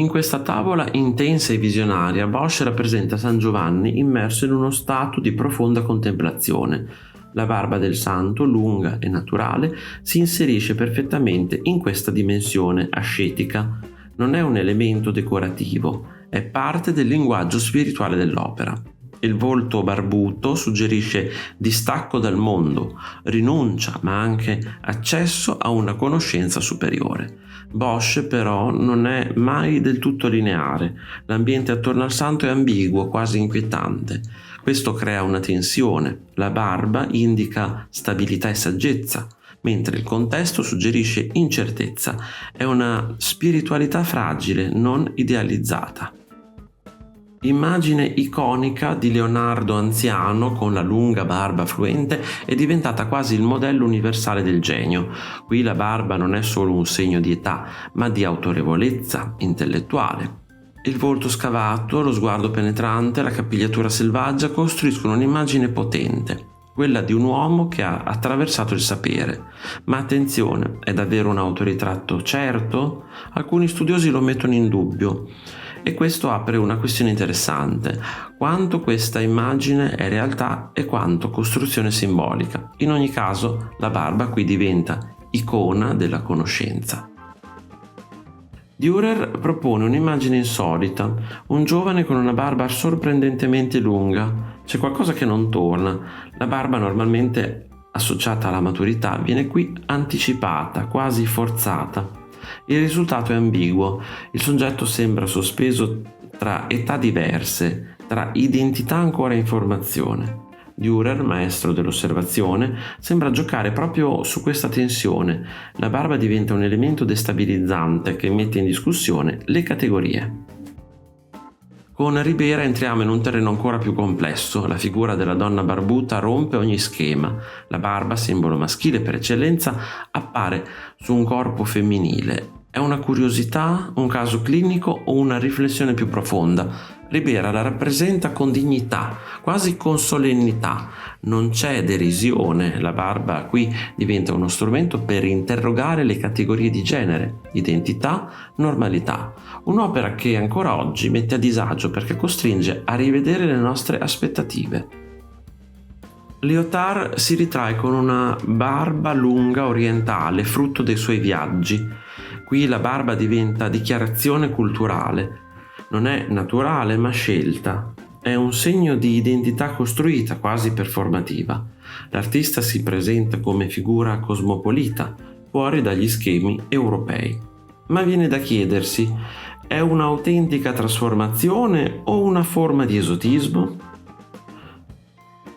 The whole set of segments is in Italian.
In questa tavola intensa e visionaria, Bosch rappresenta San Giovanni immerso in uno stato di profonda contemplazione. La barba del santo, lunga e naturale, si inserisce perfettamente in questa dimensione ascetica. Non è un elemento decorativo, è parte del linguaggio spirituale dell'opera. Il volto barbuto suggerisce distacco dal mondo, rinuncia, ma anche accesso a una conoscenza superiore. Bosch però non è mai del tutto lineare, l'ambiente attorno al santo è ambiguo, quasi inquietante. Questo crea una tensione, la barba indica stabilità e saggezza, mentre il contesto suggerisce incertezza, è una spiritualità fragile, non idealizzata. Immagine iconica di Leonardo anziano con la lunga barba fluente è diventata quasi il modello universale del genio. Qui la barba non è solo un segno di età, ma di autorevolezza intellettuale. Il volto scavato, lo sguardo penetrante, la capigliatura selvaggia costruiscono un'immagine potente, quella di un uomo che ha attraversato il sapere. Ma attenzione, è davvero un autoritratto certo? Alcuni studiosi lo mettono in dubbio. E questo apre una questione interessante: quanto questa immagine è realtà e quanto costruzione simbolica. In ogni caso, la barba qui diventa icona della conoscenza. Dürer propone un'immagine insolita, un giovane con una barba sorprendentemente lunga. C'è qualcosa che non torna. La barba normalmente associata alla maturità viene qui anticipata, quasi forzata. Il risultato è ambiguo, il soggetto sembra sospeso tra età diverse, tra identità ancora in formazione. Dürer, maestro dell'osservazione, sembra giocare proprio su questa tensione. La barba diventa un elemento destabilizzante che mette in discussione le categorie. Con Ribera entriamo in un terreno ancora più complesso. La figura della donna barbuta rompe ogni schema. La barba, simbolo maschile per eccellenza, appare su un corpo femminile. È una curiosità, un caso clinico o una riflessione più profonda? Ribera la rappresenta con dignità, quasi con solennità. Non c'è derisione, la barba qui diventa uno strumento per interrogare le categorie di genere, identità, normalità. Un'opera che ancora oggi mette a disagio perché costringe a rivedere le nostre aspettative. Lyotard si ritrae con una barba lunga orientale, frutto dei suoi viaggi. Qui la barba diventa dichiarazione culturale. Non è naturale ma scelta. È un segno di identità costruita, quasi performativa. L'artista si presenta come figura cosmopolita, fuori dagli schemi europei. Ma viene da chiedersi: è un'autentica trasformazione o una forma di esotismo?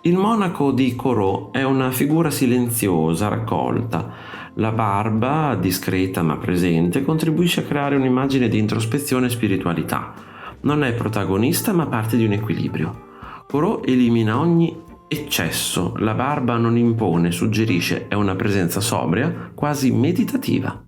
Il monaco di Corot è una figura silenziosa, raccolta. La barba, discreta ma presente, contribuisce a creare un'immagine di introspezione e spiritualità. Non è protagonista ma parte di un equilibrio. Corot elimina ogni eccesso, la barba non impone, suggerisce, è una presenza sobria, quasi meditativa.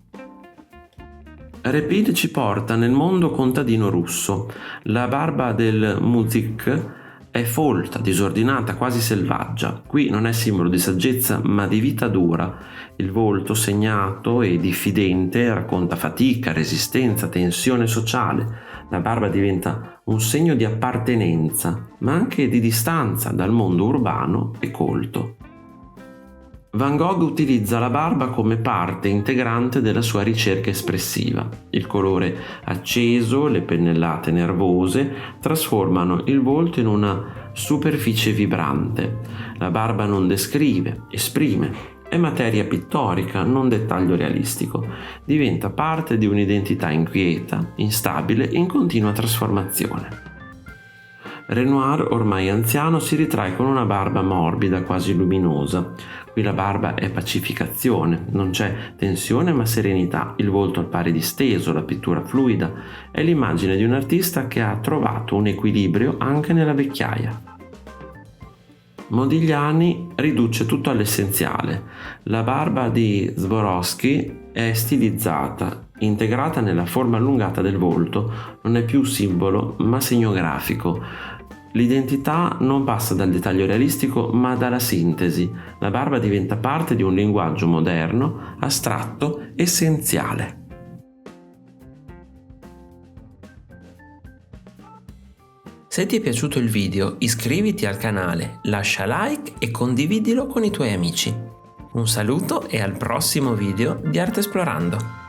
Repin ci porta nel mondo contadino russo. La barba del muzhik è folta, disordinata, quasi selvaggia. Qui non è simbolo di saggezza, ma di vita dura. Il volto segnato e diffidente racconta fatica, resistenza, tensione sociale. La barba diventa un segno di appartenenza, ma anche di distanza dal mondo urbano e colto. Van Gogh utilizza la barba come parte integrante della sua ricerca espressiva. Il colore acceso, le pennellate nervose trasformano il volto in una superficie vibrante. La barba non descrive, esprime. È materia pittorica, non dettaglio realistico. Diventa parte di un'identità inquieta, instabile, in continua trasformazione. Renoir, ormai anziano, si ritrae con una barba morbida, quasi luminosa. Qui la barba è pacificazione, non c'è tensione ma serenità, il volto al pari disteso, la pittura fluida. È l'immagine di un artista che ha trovato un equilibrio anche nella vecchiaia. Modigliani riduce tutto all'essenziale. La barba di Swarovski è stilizzata, integrata nella forma allungata del volto, non è più simbolo ma segno grafico. L'identità non passa dal dettaglio realistico ma dalla sintesi. La barba diventa parte di un linguaggio moderno, astratto, essenziale. Se ti è piaciuto il video, iscriviti al canale, lascia like e condividilo con i tuoi amici. Un saluto e al prossimo video di Arte Esplorando!